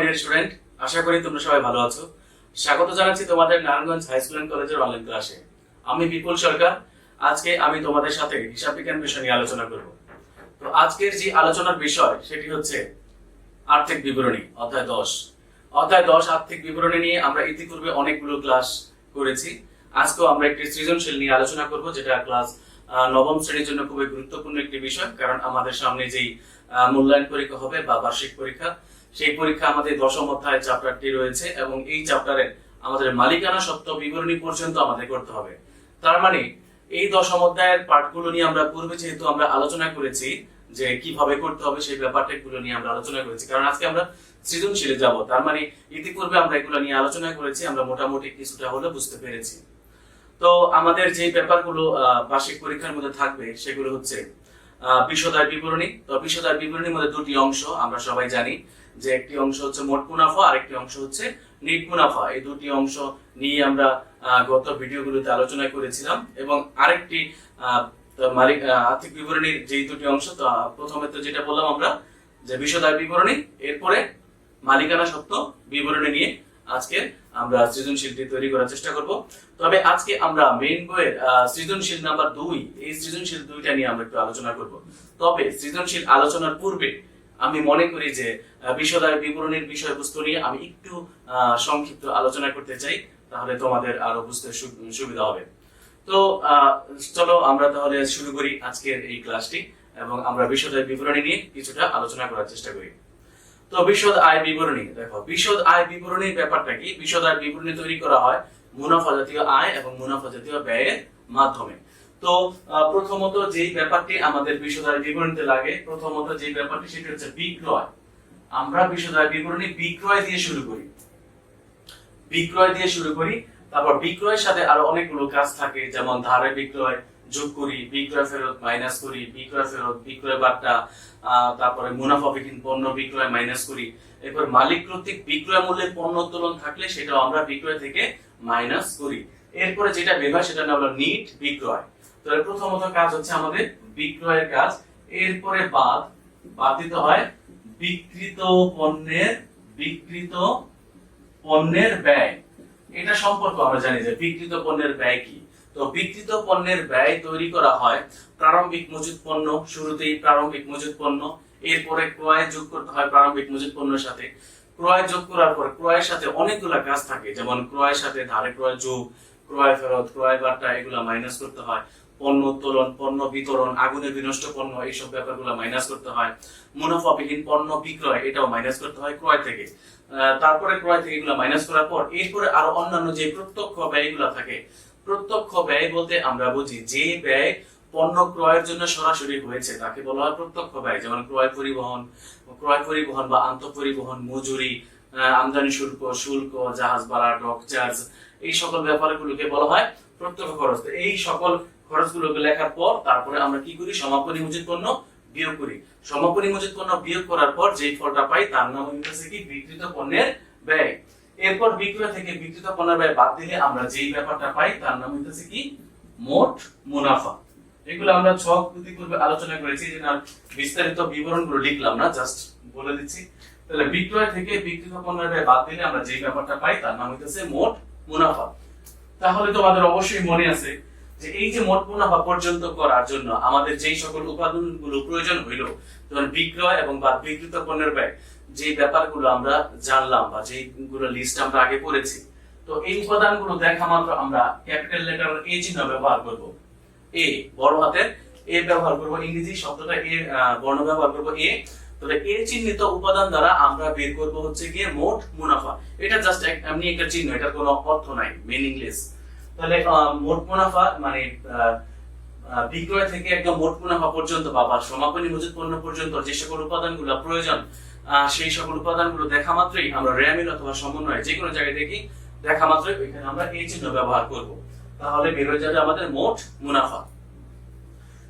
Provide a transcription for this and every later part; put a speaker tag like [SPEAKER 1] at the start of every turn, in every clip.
[SPEAKER 1] Dear student, আশা করি তোমরা সবাই ভালো আছো। স্বাগত জানাচ্ছি তোমাদের নারায়ণগঞ্জ হাই স্কুল এন্ড কলেজের অনলাইন ক্লাসে। আমি বিপুল সরকার। আজকে আমি তোমাদের সাথে হিসাব বিজ্ঞান বিষয় নিয়ে আলোচনা করব। তো আজকের যে আলোচনার বিষয় সেটি হচ্ছে আর্থিক বিবরণী, অধ্যায় 10। অধ্যায় 10 আর্থিক বিবরণী নিয়ে আমরা ইতিপূর্বে অনেকগুলো ক্লাস করেছি। আজকেও আমরা একটি সৃজনশীল নিয়ে আলোচনা করব, যেটা ক্লাস নবম শ্রেণীর জন্য খুবই গুরুত্বপূর্ণ একটি বিষয়। কারণ আমাদের সামনে যেই মূল্যায়ন পরীক্ষা হবে বা বার্ষিক পরীক্ষা, সেই পরীক্ষা আমাদের দশম অধ্যায় চ্যাপ্টারটি রয়েছে এবং এই চ্যাপ্টারে আমাদের মালিকানা সত্ত্ব বিবরণী পর্যন্ত আমাদের করতে হবে। তার মানে এই দশম অধ্যায়ের পাঠগুলো নিয়ে আমরা পূর্বে যেহেতু আমরা আলোচনা করেছি যে কিভাবে করতে হবে, সেই ব্যাপারগুলো নিয়ে আমরা আলোচনা করেছি। কারণ আজকে আমরা সৃজনশীলে যাব, তার মানে ইতিপূর্বে আমরা এগুলো নিয়ে আলোচনা করেছি, আমরা মোটামুটি কিছুটা হলে বুঝতে পেরেছি। তো আমাদের যে ব্যাপারগুলো বার্ষিক পরীক্ষার মধ্যে থাকবে সেগুলো হচ্ছে বিশদ বিবরণী। তো বিশদ বিবরণীর মধ্যে দুটি অংশ আমরা সবাই জানি, যে একটি অংশ হচ্ছে মোট মুনাফা আর একটি অংশ হচ্ছে নিট মুনাফা। এই দুটি অংশ নিয়ে আমরা গত ভিডিওগুলোতে আলোচনা করেছিলাম। এবং আরেকটি আর্থিক বিবরণীর যে দুটি অংশ, তো প্রথমে তো যেটা বললাম আমরা যে বিশদ বিবরণী, এরপরে মালিকানা সত্ত্ব বিবরণী নিয়ে আজকে আমরা সৃজনশীলটি তৈরি করার চেষ্টা করব। তবে আজকে আমরা মেইন বইয়ের সৃজনশীল নাম্বার 2, এই সৃজনশীল 2টা নিয়ে আমরা একটু আলোচনা করব। তবে সৃজনশীল আলোচনার পূর্বে আমি মনে করি যে বিশদ বিবরণীর বিষয়বস্তু নিয়ে আমি একটু সংক্ষিপ্ত আলোচনা করতে চাই, তাহলে তোমাদের আরো বুঝতে সুবিধা হবে। তো চলো আমরা তাহলে শুরু করি আজকের এই ক্লাসটি এবং আমরা বিশদ বিবরণী নিয়ে কিছুটা আলোচনা করার চেষ্টা করি। তো বিশদ আয় বিবরণী, দেখো বিশদ আয় বিবরণীর ব্যাপারটা কি। বিশদ আয় বিবরণী তৈরি করা হয় মুনাফা জাতীয় আয় এবং মুনাফা জাতীয় ব্যয়ের মাধ্যমে। তো প্রথমত যেই ব্যাপারটি আমাদের বিশদ আয় বিবরণীতে লাগে, প্রথমত যে ব্যাপারটি সেটা হচ্ছে বিক্রয়। আমরা বিশদ আয় বিবরণী বিক্রয় দিয়ে শুরু করি, বিক্রয় দিয়ে শুরু করি। তারপর বিক্রয়ের সাথে আরো অনেকগুলো কাজ থাকে, যেমন ধারে বিক্রয় যোগ করি, বিক্রয় ফেরত মাইনাস করি, বিক্রয় ফেরত, বিক্রয় বার্তা, তারপরে মুনাফাবিহীন পণ্য বিক্রয় মাইনাস করি। এরপর মালিক কর্তৃক বিক্রয় মূল্যের পণ্য উত্তোলন থাকলে সেটাও আমরা বিক্রয় থেকে মাইনাস করি। এরপরে যেটা বের হয় সেটা হলো নিট বিক্রয়। তাহলে প্রথমত কাজ হচ্ছে আমাদের বিক্রয়ের কাজ। এরপরে বাদ দিতে হয় বিক্রিত পণ্যের ব্যয়। এটা সম্পর্ক আমরা জানি যে বিক্রিত পণ্যের ব্যয় কি। তো বিক্রিত পণ্যের ব্যয় তৈরি করা হয় প্রারম্ভিক মজুত পণ্য, শুরুতেই প্রারম্ভিক মজুত পণ্য, এরপরে ক্রয় যোগ করতে হয় প্রারম্ভিক মজুত পণ্যের সাথে। ক্রয় যোগ করার পর ক্রয়ের সাথে অনেকগুলো কাজ থাকে, যেমন ক্রয়ের সাথে ধারে ক্রয় যোগ, ক্রয় ফেরত, ক্রয় বার্তা, এগুলা মাইনাস করতে হয়। পণ্য উত্তোলন, পণ্য বিতরণ, আগুনে বিনষ্ট পণ্য, এইসব ব্যাপারগুলো মাইনাস করতে হয়। মুনাফাবিহীন পণ্য বিক্রয়, এটাও মাইনাস করতে হয় ক্রয় থেকে। তারপরে ক্রয় থেকে এগুলো মাইনাস করার পর এরপরে আরো অন্যান্য যে প্রত্যক্ষ ব্যয়গুলো থাকে, প্রত্যক্ষ ব্যয় বলতে আমরা বুঝি যে ব্যয় পণ্য ক্রয়ের জন্য সরাসরি হয়েছে তাকে বলা হয় প্রত্যক্ষ ব্যয়, যেমন ক্রয় পরিবহন বা আন্তঃপরিবহন, মজুরি, আমদানি শুল্ক, জাহাজ ভাড়া, ডক চার্জ, এই সকল ব্যাপারগুলোকে বলা হয় প্রত্যক্ষ খরচ। এই সকল খরচগুলোকে লেখার পর তারপরে আমরা কি করি, সমাপনী মজুত পণ্য বিয়োগ করি। সমাপনী মজুত পণ্য বিয়োগ করার পর যে ফলটা পাই তার নাম হচ্ছে কি বিক্রিত পণ্যের ব্যয়। এরপর বিক্রয় থেকে বিক্রিত পণ্যের ব্যয় বাদ দিলে আমরা যেই ব্যাপারটা পাই তার নাম হচ্ছে কি মোট মুনাফা। এগুলো আমরা ছক পূর্বে আলোচনা করেছি, যে না বিস্তারিত বিবরণগুলো লিখলাম না, জাস্ট বলে দিচ্ছি। তাহলে বিক্রয় থেকে বিক্রিত পণ্যের ব্যয় বাদ দিলে আমরা যেই ব্যাপারটা পাই তার নাম হচ্ছে মোট মুনাফা। তাহলে তোমাদের অবশ্যই মনে আছে যে এই যে মোট মুনাফা পর্যন্ত করার জন্য আমাদের যেই সকল উপাদানগুলো প্রয়োজন হইল, যেমন বিক্রয় এবং বা বিক্রিত পণ্যের ব্যয়, যে ব্যাপারগুলো আমরা জানলাম বা যেগুলো লিস্ট আমরা আগে পড়েছি, তো এই উপাদানগুলো দেখা মাত্র আমরা ক্যাপিটাল লেটার এ চিহ্ন ব্যবহার করব। এ বড় হাতের এ ব্যবহার করব, ইংরেজি শব্দটা এ বর্ণ ব্যবহার করব এ। তাহলে এ চিহ্নিত উপাদান দ্বারা আমরা বের করব হচ্ছে গিয়ে মোট মুনাফা। এটা জাস্ট এমনি একটা চিহ্ন, এটার কোনো অর্থ নাই, মিনিংলেস। তাহলে মোট মুনাফা মানে বিক্রয় থেকে একদম মোট মুনাফা পর্যন্ত বা সমাপনী মজুত পণ্য পর্যন্ত যে সকল উপাদানগুলো প্রয়োজন, সেই সকল উপাদানগুলো দেখা মাত্রই আমরা রেয়ামিল অথবা সমন্বয় যে কোনো জায়গায় দেখি, দেখা মাত্রই ওইখানে আমরা এই চিহ্ন ব্যবহার করব। তাহলে বের হয়ে যাবে আমাদের মোট মুনাফা।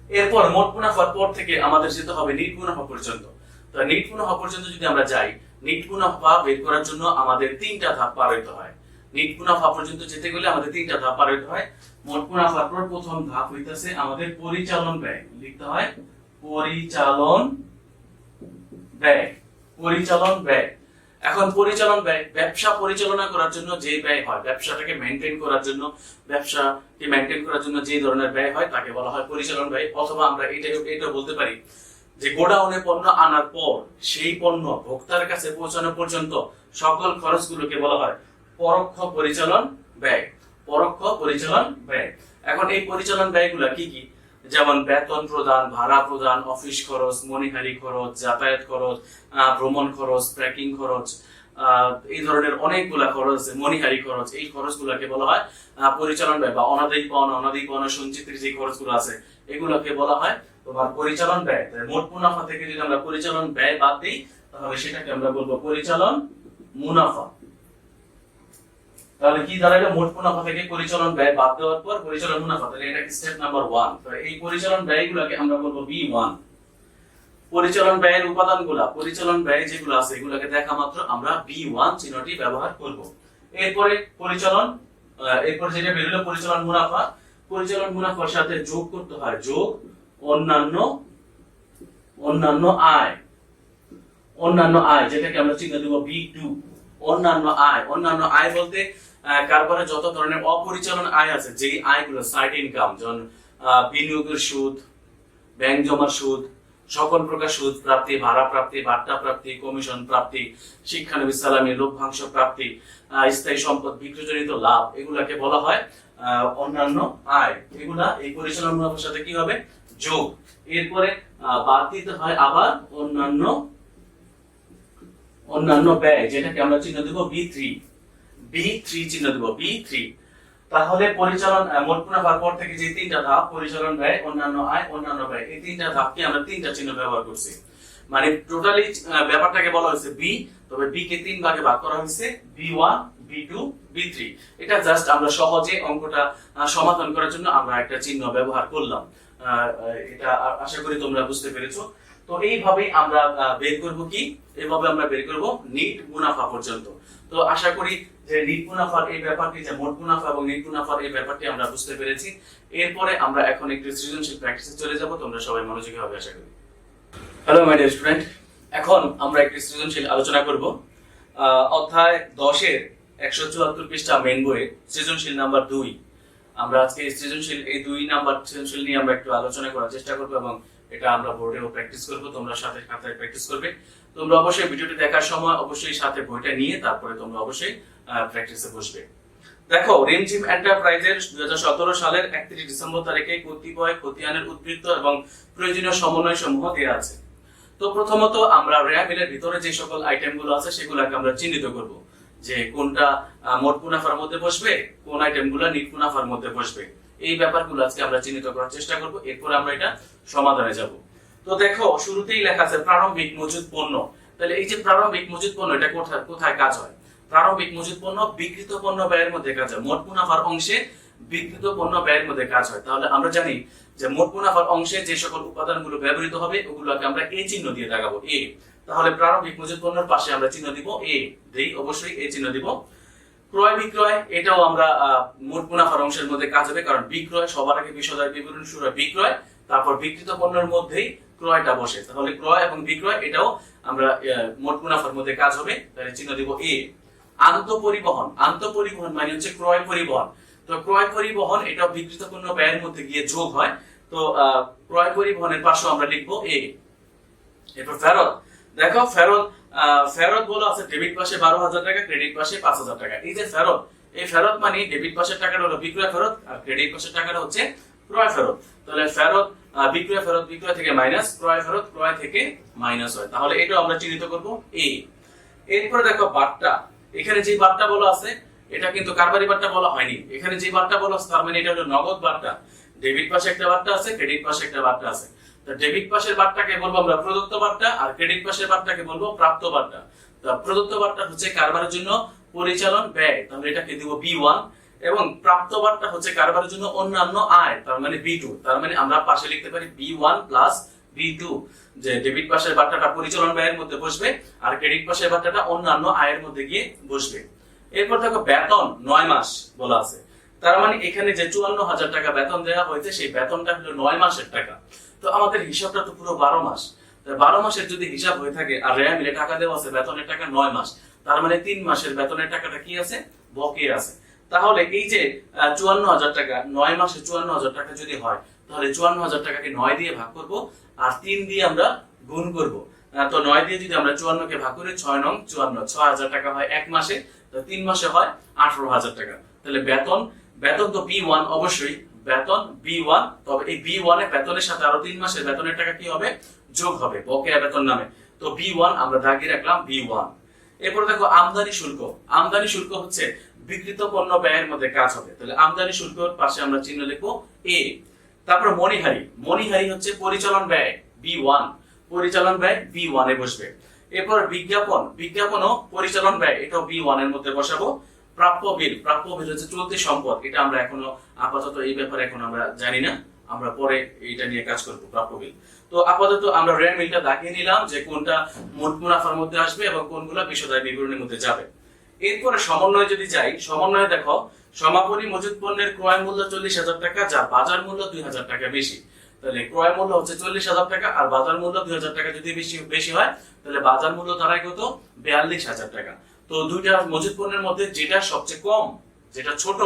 [SPEAKER 1] এরপর মোট মুনাফার পর থেকে আমাদের যেতে হবে নিট মুনাফা পর্যন্ত। তো নিট মুনাফা পর্যন্ত যদি আমরা যাই, নিট মুনাফা বের করার জন্য আমাদের 3টা ধাপ পার হতে হয়। নিট মুনাফা পর্যন্ত যেতে গেলে আমাদের 3টা ধাপ পার হতে হয়। মোট মুনাফার পর প্রথম ধাপ হইতাছে আমাদের পরিচালন ব্যয়, লিখতে হয় পরিচালন ব্যয়। এখন পরিচালন ব্যয়, ব্যবসা পরিচালনা করার জন্য যে ব্যয় হয়, ব্যবসাটাকে মেনটেন করার জন্য, ব্যবসাকে মেনটেন করার জন্য যে ধরনের ব্যয় হয় তাকে বলা হয় পরিচালন ব্যয়। অথবা আমরা এটা বলতে পারি যে গোডাউনে পণ্য আনার পর সেই পণ্য ভোক্তার কাছে পৌঁছানো পর্যন্ত সকল খরচগুলোকে বলা হয় পরোক্ষ পরিচালন ব্যয়। পরোক্ষ পরিচালন ব্যয়। এখন এই পরিচালন ব্যয়গুলো কি কি? যেমন বেতন প্রদান, ভাড়া প্রদান, অফিস খরচ, মনিহারি খরচ, যাতায়াত খরচ, ভ্রমণ খরচ, ট্রেকিং খরচ, এই ধরনের অনেকগুলা খরচ, মনিহারি খরচ, এই খরচগুলোকে বলা হয় পরিচালন ব্যয়। বা অনাদায়ী পাওনা সঞ্চিতির যে খরচগুলো আছে এগুলোকে বলা হয় তোমার পরিচালন ব্যয়। মোট মুনাফা থেকে যদি আমরা পরিচালন ব্যয় বাদ দিই তাহলে সেটাকে আমরা বলবো পরিচালন মুনাফা। তাহলে কি দাঁড়ালো? মোট মুনাফা থেকে পরিচালন ব্যয় বাদ দেওয়ার পর পরিচালন মুনাফা। তাহলে এটা স্টেপ নাম্বার 1। তো এই পরিচালন ব্যয়গুলোকে আমরা বলবো B1। পরিচালন ব্যয়ের উপাদানগুলা, পরিচালন ব্যয় যেগুলো আছে এগুলোকে দেখা মাত্র আমরা B1 চিহ্নটি ব্যবহার করব। এরপরে এরপর যেটা বেরোলো পরিচালন মুনাফা। পরিচালন মুনাফার সাথে যোগ করতে হয় যোগ অন্যান্য আয়। অন্যান্য আয় যেটাকে আমরা চিহ্ন দেব B2। অন্যান্য আয় বলতে কারবারে যত ধরনের অপরিচালন আয় আছে, যেই আয়গুলো সাইড ইনকাম, যেমন বিনিয়োগের সুদ, ব্যাংক জমার সুদ, সকল প্রকার সুদ প্রাপ্তি, ভাড়া প্রাপ্তি, বাট্টা প্রাপ্তি, কমিশন প্রাপ্তি, শিক্ষানবিশ সালামি, লভ্যাংশ প্রাপ্তি, স্থায়ী সম্পদ বিক্রয়জনিত লাভ, এগুলাকে বলা হয় অন্যান্য আয়। এগুলা এই পরিচালন মুনাফার সাথে কি হবে? যোগ। এরপরে বাদ দিতে হয় আবার অন্যান্য ব্যয়, যেটাকে আমরা চিহ্ন দেব B3 চিহ্ন দেব B3। তাহলে পরিচালন মোট মুনাফার পর থেকে যে তিনটা ধাপ, পরিচালন ব্যয়, অন্যান্য আয়, অন্যান্য ব্যয়, এই তিনটা ধাপকে আমরা তিনটা চিহ্ন ব্যবহার করছি। মানে টোটালি ব্যাপারটাকে বলা হয়েছে B, তবে B কে তিন ভাগে ভাগ করা হয়েছে B1, B2, B3। এটা জাস্ট আমরা সহজে অঙ্কটা সমাধান করার জন্য আমরা একটা চিহ্ন ব্যবহার করলাম। এটা আশা করি তোমরা বুঝতে পেরেছো। তো এইভাবে আমরা বের করব কি? এইভাবে আমরা বের করব নিট মুনাফা পর্যন্ত। তো আশা করি যে নিট মুনাফার এই ব্যাপারটি, যে মোট মুনাফা এবং নিট মুনাফার এই ব্যাপারটি আমরা বুঝতে পেরেছি। এরপরে আমরা এখন একটু সৃজনশীল প্র্যাকটিসে চলে যাব। তোমরা সবাই মনোযোগী হবে আশা করি। হ্যালো মাই ডিয়ার স্টুডেন্ট, এখন আমরা একটু সৃজনশীল আলোচনা করব। অধ্যায় 10 এর 174 পৃষ্ঠা মেইন বইয়ে সৃজনশীল নাম্বার 2। আমরা আজকে সৃজনশীল এই 2 নাম্বার সৃজনশীল নিয়ে আমরা একটু আলোচনা করার চেষ্টা করব এবং এটা আমরা বোর্ডেও প্র্যাকটিস করব। তোমরা সাথে খাতায় প্র্যাকটিস করবে। তোমরা অবশ্যই ভিডিওটি দেখার সময় অবশ্যই সাথে বইটা নিয়ে তারপরে তোমরা অবশ্যই প্র্যাকটিসে বসবে। দেখো, রিমঝিম এন্টারপ্রাইজের 2017 সালের 31 ডিসেম্বর তারিখে কতিপয় খতিয়ানের উদ্বৃত্ত এবং প্রয়োজনীয় সমন্বয় সমূহ দেওয়া আছে। তো প্রথমত আমরা রেয়ামিলের ভিতরে যে সকল আইটেমগুলো আছে সেগুলোকে আমরা চিহ্নিত করব, যে কোনটা মোট মুনাফার মধ্যে বসবে, কোন আইটেমগুলো নিট মুনাফার মধ্যে বসবে। এই ব্যাপারগুলো আজকে আমরা চিহ্নিত করার চেষ্টা করব। এরপর আমরা এটা সমাধানে যাব। তো দেখো, শুরুতেই লেখা আছে প্রারম্ভিক মজুদ পণ্য। তাহলে এই যে প্রারম্ভিক মজুদ পণ্য, এটা কোথায় কাজ হয়? প্রারম্ভিক মজুদ পণ্য বিক্রিত পণ্য ব্যয়ের মধ্যে কাজ হয়। মোট মুনাফার অংশে বিক্রিত পণ্য ব্যয়ের মধ্যে কাজ হয়। তাহলে আমরা জানি যে মোট মুনাফার অংশে যে সকল উপাদানগুলো ব্যবহৃত হবে ওগুলোকে আমরা এ চিহ্ন দিয়ে দেখাবো, এ। তাহলে প্রারম্ভিক মজুদ পণ্যের পাশে আমরা চিহ্ন দিব এ, দেই অবশ্যই এ চিহ্ন দিব। ক্রয় বিক্রয়, এটাও আমরা মোট মুনাফার অংশের মধ্যে কাজ হবে, কারণ বিক্রয় সবার আগে বিশদায় বিবরণ শুরু হয় বিক্রয়, তারপর বিক্রিত পণ্যের মধ্যেই ক্রয়টা বসে। তাহলে ক্রয় এবং বিক্রয় এটাও আমরা মোট মুনাফার মধ্যে কাজ হবে, তাহলে চিহ্ন দিব এ। আন্তঃপরিবহন, আন্তঃপরিবহন মানে হচ্ছে ক্রয় পরিবহন। তো ক্রয় পরিবহন এটা বিক্রিত পণ্য ব্যয়ের মধ্যে গিয়ে যোগ হয়। তো ক্রয় পরিবহনের পাশে আমরা লিখবো এ। এরপর ফেরত, দেখো ফেরত বলা আছে ডেবিট পাশে 12,000 টাকা, ক্রেডিট পাশে 5,000 টাকা। এই যে ফেরত, এই ফেরত মানে ডেবিট পাশের টাকাটা হলো বিক্রয় ফেরত আর ক্রেডিট পাশের টাকাটা হচ্ছে ক্রয় ফেরত। তাহলে ফেরত বিক্রয় থেকে মাইনাস, ক্রয় ফেরত ক্রয় থেকে মাইনাস হয়। তাহলে এটাও আমরা চিহ্নিত করব এ। এরপরে দেখো বাট্টা, এখানে যে বাট্টা বলা আছে এটা কিন্তু কারবারি বাট্টা বলা হয়নি। এখানে যে বাট্টা বলা আছে তার মানে এটা হলো নগদ বাট্টা। ডেবিট পাশে একটা বাট্টা আছে, ক্রেডিট পাশে একটা বাট্টা আছে। তো ডেবিট পাশের বাট্টাকে বলবো আমরা প্রদত্ত বাট্টা আর ক্রেডিট পাশের বাট্টাকে বলবো প্রাপ্ত বাট্টা। তো প্রদত্ত বাট্টা হচ্ছে কারবারের জন্য পরিচালন ব্যয়, তাহলে এটাকে দিব B1, এবং প্রাপ্ত বাট্টা হচ্ছে কারবারের জন্য অন্যান্য আয়, তার মানে B2। তার মানে আমরা পাশে লিখতে পারি B1 প্লাস B2, যে ডেবিট পাশের বাট্টাটা পরিচালন ব্যয়ের মধ্যে বসবে আর ক্রেডিট পাশের বাট্টাটা অন্যান্য আয়ের মধ্যে গিয়ে বসবে। এরপর দেখো বেতন 9 মাস বলা আছে, তার মানে এখানে যে 54,000 টাকা বেতন দেওয়া হয়েছে সেই বেতনটা হলো 9 মাসের টাকা। তো আমাদের হিসাবটা তো পুরো 12 মাস। 12 মাসের যদি হিসাব হয়ে থাকে আর রেয়া মিলে টাকা দেওয়া আছে বেতনের টাকা 9 মাস, তার মানে 3 মাসের বেতনের টাকাটা কি আছে, বকেয়া আছে। তাহলে এই যে 54,000 টাকা 9 মাসে 54,000 টাকা যদি হয়, তাহলে 54,000 টাকাকে 9 দিয়ে ভাগ করব আর 3 দিয়ে আমরা গুণ করব। তো 9 দিয়ে যদি আমরা 54 কে ভাগ করি 6 নং 54, 6,000 টাকা হয় এক মাসে, তো 3 মাসে হয় 18,000 টাকা। তাহলে বেতন তো B1 অবশ্যই, বেতন B1, তবে এই B1 এর বেতনের সাথে আরো 3 মাসের বেতনের টাকা কি হবে, যোগ হবে বকেয়া বেতন নামে। তো B1 আমরা দাগিয়ে রাখলাম B1। এরপর দেখো আমদানি শুল্ক। আমদানি শুল্ক হচ্ছে বিক্রিত পণ্য ব্যয়ের মধ্যে কাজ হবে, তাহলে আমদানি শুল্কের পাশে আমরা চিহ্ন লিখবো A। তারপর মনিহারি হচ্ছে পরিচালন ব্যয় B1, পরিচালন ব্যয় B1 এ বসবে। এরপর বিজ্ঞাপনও পরিচালন ব্যয়, এটাও B1 এর মধ্যে বসাবো। প্রাপ্য বিল হচ্ছে চলতি সম্পদ, এটা আমরা এখনো আপাতত এই ব্যাপারে এখন আমরা জানি না, আমরা পরে এইটা নিয়ে কাজ করব প্রাপ্য বিল। তো আপাতত আমরা রেয়ার মিলটা দেখিয়ে নিলাম যে কোনটা মোট মুনাফার মধ্যে আসবে এবং কোনগুলো বিশদায় বিবরণীর মধ্যে যাবে। এরপরে সমন্বয় যদি যাই, সমন্বয়ে দেখো সমাপনী মজুত পণ্যের ক্রয় মূল্য 40,000 টাকা, যার বাজার মূল্য 2,000 টাকা বেশি। তাহলে ক্রয় মূল্য হচ্ছে 40,000 টাকা আর বাজার মূল্য 2,000 টাকা যদি বেশি হয়, তাহলে বাজার মূল্য দাঁড়ায় কত, 42,000 টাকা। তো দুইটা মজুত পণ্যের মধ্যে যেটা সবচেয়ে কম, যেটা ছোট,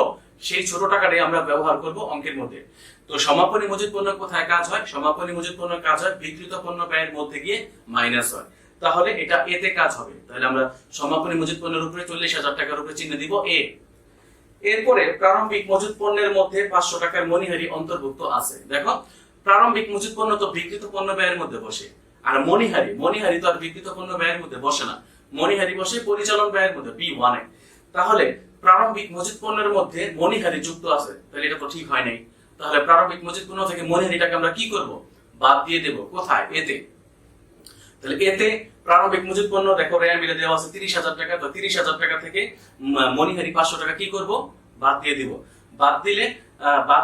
[SPEAKER 1] সেই ছোট টাকাটাই আমরা ব্যবহার করব অঙ্কের মধ্যে। তো সমাপনী মজুত পণ্য কোথায় কাজ হয়, সমাপনী মজুত পণ্য কাজ হয় বিক্রিত পণ্য ব্যয়ের মধ্যে গিয়ে মাইনাস হয়, তাহলে এটা এতে কাজ হবে। তাহলে আমরা সমাপনী মজুত পণ্যের উপরে 40,000 টাকার উপরে চিহ্ন দিব এ। এরপরে প্রারম্ভিক মজুত পণ্যের মধ্যে 500 টাকার মনিহারি অন্তর্ভুক্ত আছে। দেখো প্রারম্ভিক মজুত পণ্য তো বিক্রিত পণ্য ব্যয়ের মধ্যে বসে, আর মনিহারি তো আর বিক্রিত পণ্য ব্যয়ের মধ্যে বসে না, মনিহারি বসে পরিচালন ব্যয়ের মধ্যে B1 এ। তাহলে প্রারম্ভিক মজুত পণ্যের মধ্যে মনিহারি যুক্ত আছে, তাহলে এটা তো ঠিক হয় নাই। তাহলে প্রারম্ভিক মজুত পণ্য থেকে মনিহারিটাকে আমরা কি করব, বাদ দিয়ে দেব। কোথায়, এতে। তাহলে এতে প্রারম্ভিক মজুত পণ্য দেখো রেয়া মিলে দেওয়া আছে 30,000 টাকা, তো 30,000 টাকা থেকে মনিহারি 500 টাকা কি করব, বাদ দিয়ে দিব। বাদ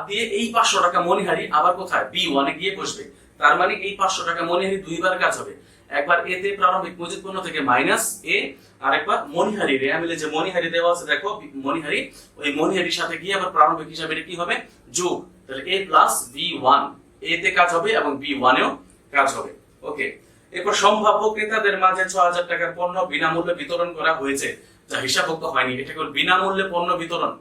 [SPEAKER 1] দিয়ে এই 500 টাকা মনিহারি আবার কোথায়, B1 এ গিয়ে বসবে। তার মানে এই 500 টাকা মনিহারি দুইবার কাজ হবে, একবার এতে প্রারম্ভিক মজুত পণ্য থেকে মাইনাস এ, আর একবার মনিহারি রেয়া মিলে যে মনিহারি দেওয়া আছে দেখো মনিহারি, ওই মনিহারির সাথে গিয়ে আবার প্রারম্ভিক হিসাবে কি হবে, যোগ। তাহলে A প্লাস B1, এতে কাজ হবে এবং B1 এও কাজ হবে। ওকে। এরপর সম্ভাব্য ক্রেতাদের মাঝে 6,000 টাকার পণ্য বিনামূল্যে বিতরণ করা হয়েছে, যা হিসাবভুক্ত হয়নি, এটা কেবল বিনামূল্যে পণ্য বিতরণ।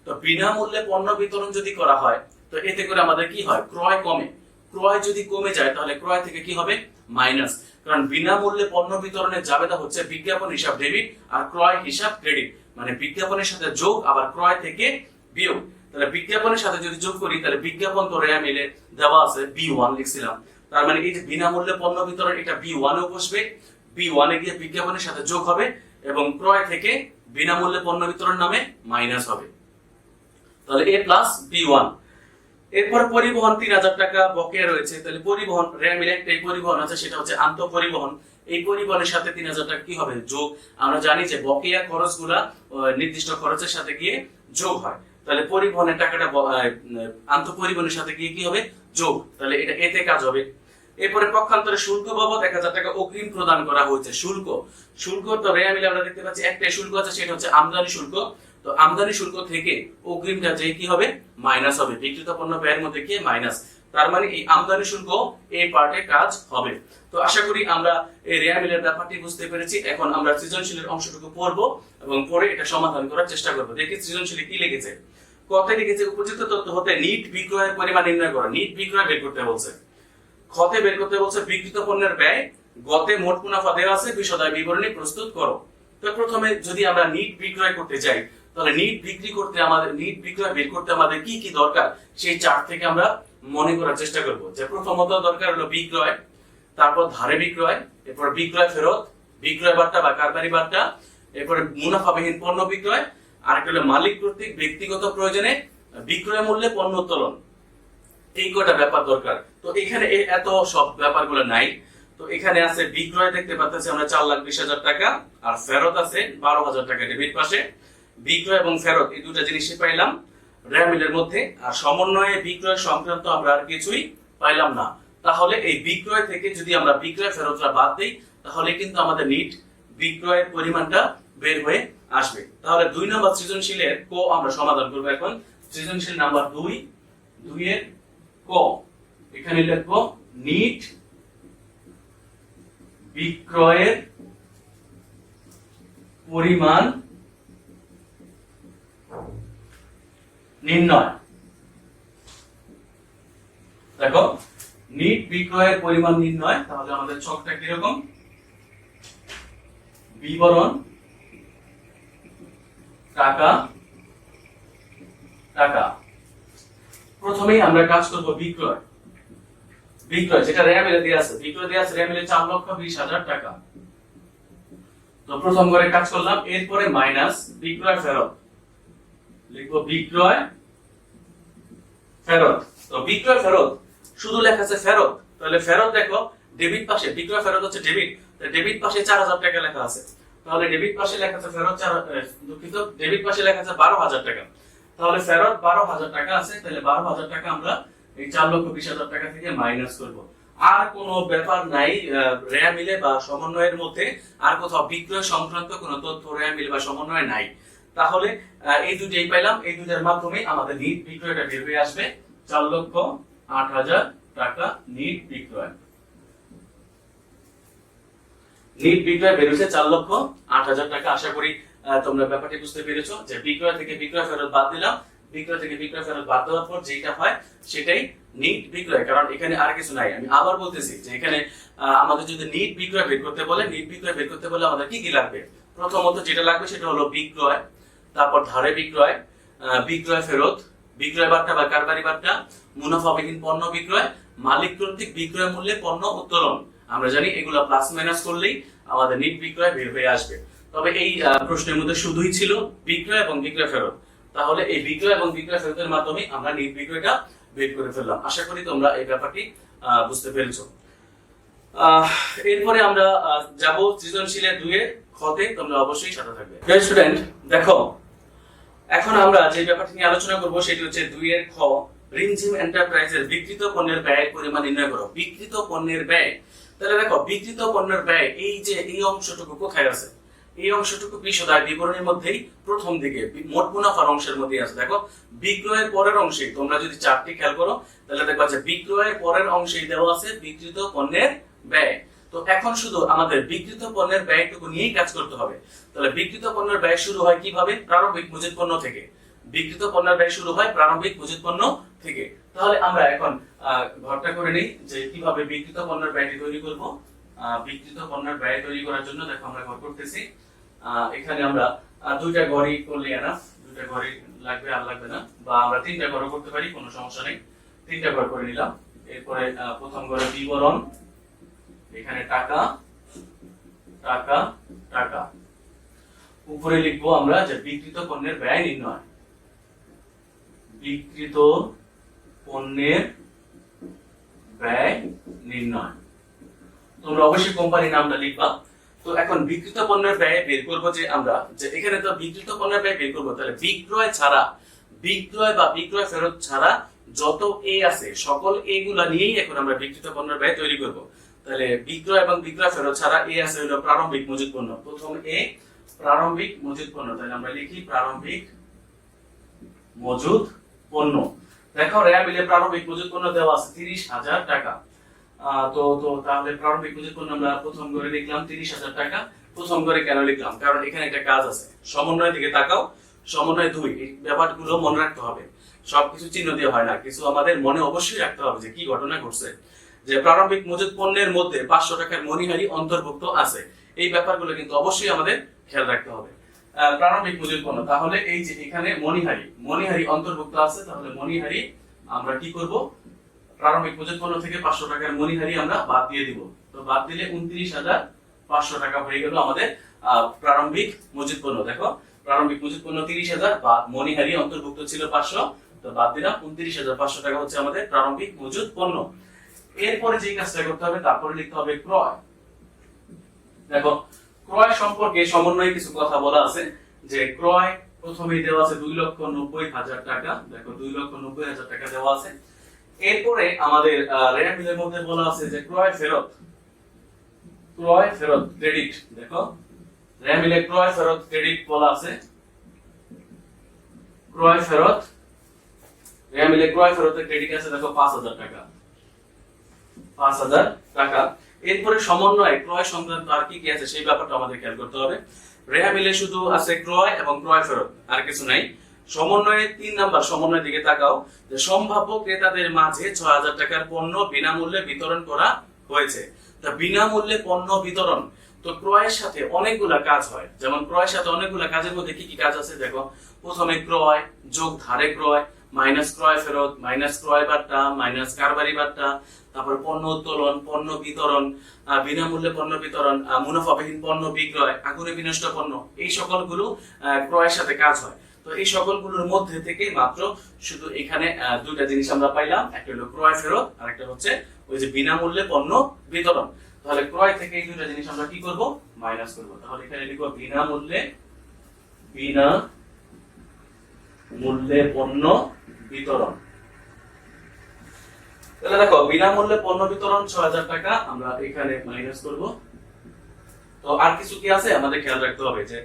[SPEAKER 1] তো বিনামূল্যে পণ্য বিতরণ যদি করা হয়, তো এতে করে আমাদের কি হয়, ক্রয় কমে। ক্রয় যদি কমে যায় তাহলে ক্রয় থেকে কি হবে, মাইনাস। কারণ বিনামূল্যে পণ্য বিতরণের জাবেদা হচ্ছে বিজ্ঞাপন হিসাব ডেবিট আর ক্রয় হিসাব ক্রেডিট, মানে বিজ্ঞাপনের সাথে যোগ আবার ক্রয় থেকে বিয়োগ। তাহলে বিজ্ঞাপনের সাথে যদি যোগ করি, তাহলে বিজ্ঞাপন তো রেয়া মিলে দেওয়া আছে B1 লিখছিলাম, তার মানে এই যে বিনামূল্যে পণ্য বিতরণ এটা B1 এও বসবে, B1 এ গিয়ে বিজ্ঞাপনের সাথে যোগ হবে এবং ক্রয় থেকে বিনামূল্যে পণ্য বিতরণ নামে মাইনাস হবে। তাহলে A প্লাস B1। এরপর পরিবহন 3,000 টাকা বকেয়া রয়েছে, তাহলে পরিবহন রেয়া মিলে একটা পরিবহন আছে, সেটা হচ্ছে আন্তঃ পরিবহন। এই পরিবহনের সাথে 3,000 টাকা কি হবে, যোগ। আমরা জানি যে বকেয়া খরচগুলা নির্দিষ্ট খরচের সাথে গিয়ে যোগ হয়, তাহলে পরিবহনের টাকাটা আন্তঃ পরিবহনের সাথে গিয়ে কি হবে, যোগ। তাহলে এটা এতে কাজ হবে। এরপরে পক্ষান্তরে শুল্ক বাবদ 1,000 টাকা অগ্রিম প্রদান করা হয়েছে। শুল্ক তো রেয়া মিলে আমরা দেখতে পাচ্ছি একটাই শুল্ক আছে, সেটা হচ্ছে আমদানি শুল্ক। তো আমদানি শুল্ক থেকে অগ্রিমটা যে কি হবে, মাইনাস হবে, বিক্রিত পণ্য ব্যয়ের মধ্যে কি মাইনাস। তার মানে এই আমদানি শুল্ক এই পার্টে কাজ হবে। তো আশা করি আমরা এই রেয়া মিলের ব্যাপারটি বুঝতে পেরেছি। এখন আমরা সৃজনশীলের অংশটুকু পড়বো এবং পরে এটা সমাধান করার চেষ্টা করবো। দেখি সৃজনশীলে কি লিখেছে। কতে লিখেছে, উপযুক্ত তথ্য হতে নিট বিক্রয়ের পরিমাণ নির্ণয় করা। নিট বিক্রয় বের করতে বলছে, খতে বের করতে বলছে বিক্রিত পণ্যের ব্যয়, গতে মোট মুনাফা দেওয়া আছে, বিশদায় বিবরণী প্রস্তুত করো। তো প্রথমে যদি আমরা নিট বিক্রয় করতে যাই, তাহলে নিট বিক্রয় বের করতে আমাদের কি কি দরকার, সেই চার্ট থেকে আমরা মনে করার চেষ্টা করব। যে প্রথমত দরকার হলো বিক্রয়, তারপর ধারে বিক্রয়, এরপর বিক্রয় ফেরত, বিক্রয় বার্তা বা কারবারি বার্তা, এরপরে মুনাফাবিহীন পণ্য বিক্রয়, আর একটা হলো মালিক কর্তৃক ব্যক্তিগত প্রয়োজনে বিক্রয় মূল্যে পণ্য উত্তোলন। এই কয়টা ব্যাপার দরকার। তো এখানে এত সব ব্যাপারগুলো নাই। তো এখানে আছে বিক্রয় দেখতে পাচ্ছি আমরা 4,20,000 টাকা, আর ফেরত আছে 12,000 টাকা ডেবিট পাশে। বিক্রয় এবং ফেরত এই দুটা জিনিসই পাইলাম রেয়া মিলের মধ্যে, আর সমন্বয়ে বিক্রয় সংক্রান্ত আমরা আর কিছুই পাইলাম না। তাহলে এই বিক্রয় থেকে যদি আমরা বিক্রয় ফেরতটা বাদ দেই, তাহলে কিন্তু আমাদের নিট বিক্রয়ের পরিমাণটা বের হয়ে আসবে। তাহলে 2 নম্বর সৃজনশীলের ক আমরা সমাধান করব। এখন সৃজনশীল নাম্বার 2 এর ক, এখানে লিখবো নিট বিক্রয়ের পরিমাণ নির্ণয়। দেখো নিট বিক্রয়ের পরিমাণ নির্ণয়, তাহলে আমাদের ছকটা কিরকম, বিবরণ টাকা টাকা। প্রথমেই আমরা কাজ করব বিক্রয়। বিক্রয় যেটা রেয়ামিলে দেয়া আছে, বিক্রয় দেয়া আছে রেয়ামিলে 4,20,000 টাকা। তো প্রথম করে কাজ করলাম, এরপরে মাইনাস বিক্রয় ফেরত, লিখবো বিক্রয় ফেরত। তো বিক্রয় ফেরত শুধু লেখা আছে ফেরত, তাহলে ফেরত দেখো ডেবিট পাশে, বিক্রয় ফেরত হচ্ছে ডেবিট, ডেবিট পাশে 4,000 টাকা লেখা আছে, তাহলে ডেবিট পাশে লেখা আছে ফেরত দুঃখিত, ডেবিট পাশে লেখা আছে 12,000 টাকা, তাহলে ফেরত 12,000 টাকা আছে, তাহলে 12,000 টাকা আমরা এই 4,20,000 টাকা থেকে মাইনাস করব। আর কোনো ব্যাপার নাই রেয়া মিলে বা সমন্বয়ের মধ্যে, আর কোথাও বিক্রয় সংক্রান্ত কোনো তথ্য রেয়া মিলে বা সমন্বয় নাই। তাহলে এই দুটোই পাইলাম, এই দুটোর মাধ্যমে আমাদের নিট বিক্রয়টা বের হয়ে আসবে 4,08,000 টাকা নিট বিক্রয়। নিট বিক্রয় বের হয়েছে 4,08,000 টাকা। আশা করি তোমরা ব্যাপারটি বুঝতে পেরেছো যে বিক্রয় থেকে বিক্রয় ফেরত বাদ দিলাম, বিক্রয় থেকে বিক্রয় ফেরত বাদ দেওয়ার পর যেটা হয় সেটাই নিট বিক্রয়, কারণ এখানে আর কিছু নাই। আমি আবার বলতেছি যে এখানে আমাদের যদি নিট বিক্রয় বের করতে বলে, নিট বিক্রয় বের করতে বলে আমাদের কি কি লাগবে, প্রথমত যেটা লাগবে সেটা হলো বিক্রয়, তারপর ধারে বিক্রয়, বিক্রয় ফেরত, বিক্রয় বার্তা বা কারবারি বার্তা, মুনাফাবিহীন পণ্য বিক্রয়, মালিক কর্তৃক বিক্রয় মূল্যে পণ্য উত্তোলন। আমরা জানি এগুলো প্লাস মাইনাস করলেই আমাদের নিট বিক্রয় বের হয়ে আসবে। তবে এই প্রশ্নের মধ্যে শুধুই ছিল বিক্রয় এবং বিক্রয় ফেরত, তাহলে এই বিক্রয় এবং বিক্রয় ফেরতের মাধ্যমে আমরা নিট বিক্রয়টা বের করে ফেললাম। আশা করি তোমরা এই ব্যাপারটি বুঝতে পেরেছো। এরপরে আমরা যাব সৃজনশীলের 2 এর খতে, তোমরা অবশ্যই সাথে থাকবে। স্টুডেন্ট দেখো, এখন আমরা যে ব্যাপারটি নিয়ে আলোচনা করব সেটি হচ্ছে 2 এর খ, রিমঝিম এন্টারপ্রাইজের বিক্রিত পণ্যের ব্যয়ের পরিমাণ নির্ণয় করো। বিক্রিত পণ্যের ব্যয়, তাহলে দেখো বিক্রিত পণ্যের ব্যয় এই যে এই অংশটুকু কোথায় আছে, এই অংশটুকু কৃষদায় বিবরণীর মধ্যেই প্রথম দিকে মোট মুনাফার অংশের মধ্যেই আছে। দেখো বিক্রয়ের পরের অংশে তোমরা যদি চারটি খেয়াল করো তাহলে দেখবা যে বিক্রয়ের পরের অংশেই দেওয়া আছে বিক্রিত পণ্যের ব্যয়। তো এখন শুধু আমাদের বিক্রিত পণ্যের ব্যয়টুকু নিয়েই কাজ করতে হবে। তাহলে বিক্রিত পণ্যের ব্যয় শুরু হয় কিভাবে, প্রারম্ভিক মজুত পণ্য থেকে। বিক্রিত পণ্যের ব্যয় শুরু হয় প্রারম্ভিক মজুত পণ্য থেকে। তাহলে আমরা এখন ঘরটা করে নেই যে কিভাবে বিক্রিত পণ্যের ব্যয়টি তৈরি করব। বিক্রিত পণ্যের ব্যয় তৈরি করার জন্য দেখো আমরা ঘর করতেছি। এখানে আমরা 2টা ঘরই করলে এনাফ, 2টা ঘরই লাগবে, আর লাগবে না, বা আমরা 3টা ঘরও করতে পারি, কোনো সমস্যা নেই। 3টা ঘর করে নিলাম। এরপরে প্রথম ঘরে বিবরণ, এখানে টাকা টাকা টাকা, উপরে লিখবো আমরা যে বিক্রিত পণ্যের ব্যয় নির্ণয়, বিক্রিত পণ্যের ব্যয় নির্ণয়। তোমরা অবশ্যই কোম্পানির নামটা লিখবা। তো এখন বিক্রিত পণ্যের ব্যয় বের করবো যে আমরা, যে এখানে তো বিক্রিত পণ্যের ব্যয় বের করবো, তাহলে বিক্রয় ছাড়া, বিক্রয় বা বিক্রয় ফেরত ছাড়া যত এ আছে সকল এগুলা নিয়েই এখন আমরা বিক্রিত পণ্যের ব্যয় তৈরি করব। তাহলে বিক্রয় এবং বিক্রয় ফেরত ছাড়া এ আছে হলো প্রারম্ভিক মজুত পণ্য। প্রথম এ প্রারম্ভিক মজুত পণ্য, তাহলে আমরা লিখি প্রারম্ভিক মজুত পণ্য। দেখো রেয়া মিলে প্রারম্ভিক মজুত পণ্য দেওয়া আছে 30,000 টাকা। তো তাহলে প্রারম্ভিক মজুত পণ্য আমরা প্রথম করে লিখলাম 30,000 টাকা। প্রথম করে কেন লিখলাম, কারণ এখানে একটা কাজ আছে, সমন্বয় দিকে তাকাও, সমন্বয় 2, এই ব্যাপারগুলো মনে রাখতে হবে। সবকিছু চিহ্ন দিয়ে হয় না, কিছু আমাদের মনে অবশ্যই রাখতে হবে যে কি ঘটনা ঘটছে। যে প্রারম্ভিক মজুত পণ্যের মধ্যে 500 টাকার মনিহারি অন্তর্ভুক্ত আছে, এই ব্যাপারগুলো কিন্তু অবশ্যই আমাদের খেয়াল রাখতে হবে। প্রারম্ভিক মজুত পণ্য, তাহলে এই যে এখানে মনিহারি অন্তর্ভুক্ত আছে, তাহলে মনিহারি আমরা কি করব, প্রারম্ভিক মজুত পণ্য থেকে 500 টাকার মনিহারি আমরা বাদ দিয়ে দিব। তো বাদ দিলে 29,500 টাকা হয়ে গেল আমাদের প্রারম্ভিক মজুত পণ্য। দেখো প্রারম্ভিক মজুত পণ্য 30,000, বা মনিহারি অন্তর্ভুক্ত ছিল 500, তো বাদ দিলাম 29,500 টাকা হচ্ছে আমাদের প্রারম্ভিক মজুত পণ্য। এরপরে যে কাজটা করতে হবে, তারপরে লিখতে হবে ক্রয়। দেখো ক্রয় সম্পর্কে সমন্বয়ে কিছু কথা বলা আছে, যে ক্রয় প্রথমেই দেওয়া আছে 2,90,000 টাকা। দেখো 2,90,000 টাকা দেওয়া আছে। এরপরে আমাদের রেয়া মিলের মধ্যে বলা আছে যে ক্রয় ফেরত ক্রেডিট। দেখো রেয়া মিলে ক্রয় ফেরত ক্রেডিট বলা আছে, ক্রয় ফেরত, রেয়া মিলে ক্রয় ফেরতের ক্রেডিট আছে দেখো 5,000 টাকা, 5,000 টাকা। এরপরে সমন্বয় ক্রয় সংক্রান্ত আর কি কি আছে সেই ব্যাপারটা আমাদের খেয়াল করতে হবে। রেহা মিলে শুধু আছে ক্রয় এবং ক্রয় ফেরত, আর কিছু নাই। সমন্বয়ে 3 নাম্বার সমন্বয়ের দিকে তাকাও, যে সম্ভাব্য ক্রেতাদের মাঝে 6000 টাকার পণ্য বিনামূল্যে বিতরণ করা হয়েছে। তা বিনামূল্যে পণ্য বিতরণ, তো ক্রয়ের সাথে অনেকগুলা কাজ হয়। যেমন ক্রয়ের সাথে অনেকগুলা কাজের মধ্যে কি কি কাজ আছে দেখো। প্রথমে ক্রয় যোগ ধারে ক্রয় মাইনাস ক্রয় ফেরত মাইনাস ক্রয় বার্তা মাইনাস কারবারি বার্তা, তারপর পণ্য উত্তোলন, পণ্য বিতরণ, বিনামূল্যে পণ্য বিতরণ, মুনাফাবিহীন পণ্য বিক্রয়, আগুনে বিনষ্ট পণ্য, এই সকলগুলো ক্রয়ের সাথে কাজ হয়। তো এই সকলগুলোর মধ্যে থেকে মাত্র শুধু এখানে দুইটা জিনিস আমরা পাইলাম, একটা হলো ক্রয় ফেরত আর একটা হচ্ছে ওই যে বিনামূল্যে পণ্য বিতরণ। তাহলে ক্রয় থেকে এই দুইটা জিনিস আমরা কি করব, মাইনাস করব। তাহলে এখানে লিখব বিনামূল্যে পণ্য বিতরণ। তাহলে দেখো বিনামূল্যে পণ্য বিতরণ 6000 টাকা আমরা এখানে মাইনাস করব। তো আর কিছু কি আছে আমাদের খেয়াল রাখতে হবে, যে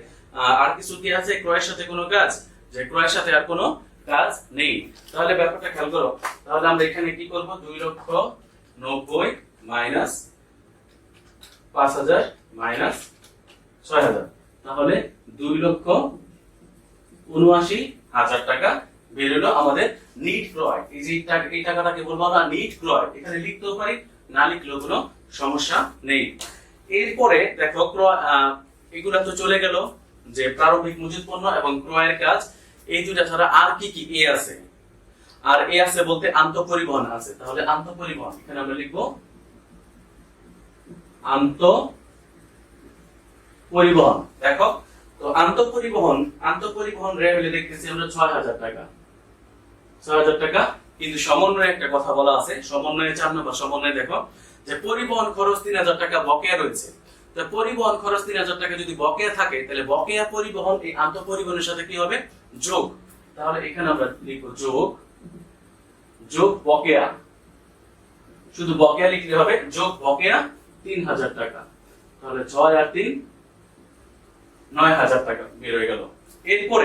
[SPEAKER 1] আর কিছু কি আছে ক্রয়ের সাথে কোনো কাজ, যে ক্রয়ের সাথে আর কোনো কাজ নেই। তাহলে ব্যাপারটা খেয়াল করো। তাহলে আমরা এখানে কি করব, 2,90,000 মাইনাস 5000 মাইনাস 6000, তাহলে 2,79,000 টাকা বের হলো আমাদের নিট ক্রয়। এই যে এই টাকাটাকে বলবো আমরা নিট ক্রয়, এখানে লিখতেও পারি না লিখলেও কোনো সমস্যা নেই। এরপরে দেখো এগুলা তো চলে গেল, যে প্রারম্ভিক মজুত পণ্য এবং ক্রয়ের কাজ। এই দুইটা ছাড়া আর কি কি এ আছে, আর এ আছে বলতে আন্তঃপরিবহন আছে। তাহলে আন্তঃপরিবহন এখানে আমরা লিখবো আন্তঃপরিবহন। দেখো তো আন্তঃপরিবহন রেভিনিউ দেখতেছি আমরা 6000 টাকা, 6000 টাকা। কিন্তু সমন্বয়ে একটা কথা বলা আছে, সমন্বয়ে 4 নম্বর সমন্বয়ে দেখো যে পরিবহন খরচ 3000 টাকা বকেয়া রয়েছে। তো পরিবহন খরচ 3000 টাকা যদি বকেয়া থাকে, তাহলে বকেয়া পরিবহন এই আন্তঃপরিবহনের সাথে কি হবে, যোগ। তাহলে এখানে আমরা লিখব যোগ বকেয়া, শুধু বকেয়া লিখলে হবে, যোগ বকেয়া 3000 টাকা। তাহলে 6 আর 3 9000 টাকা বের হয়ে গেল। এরপর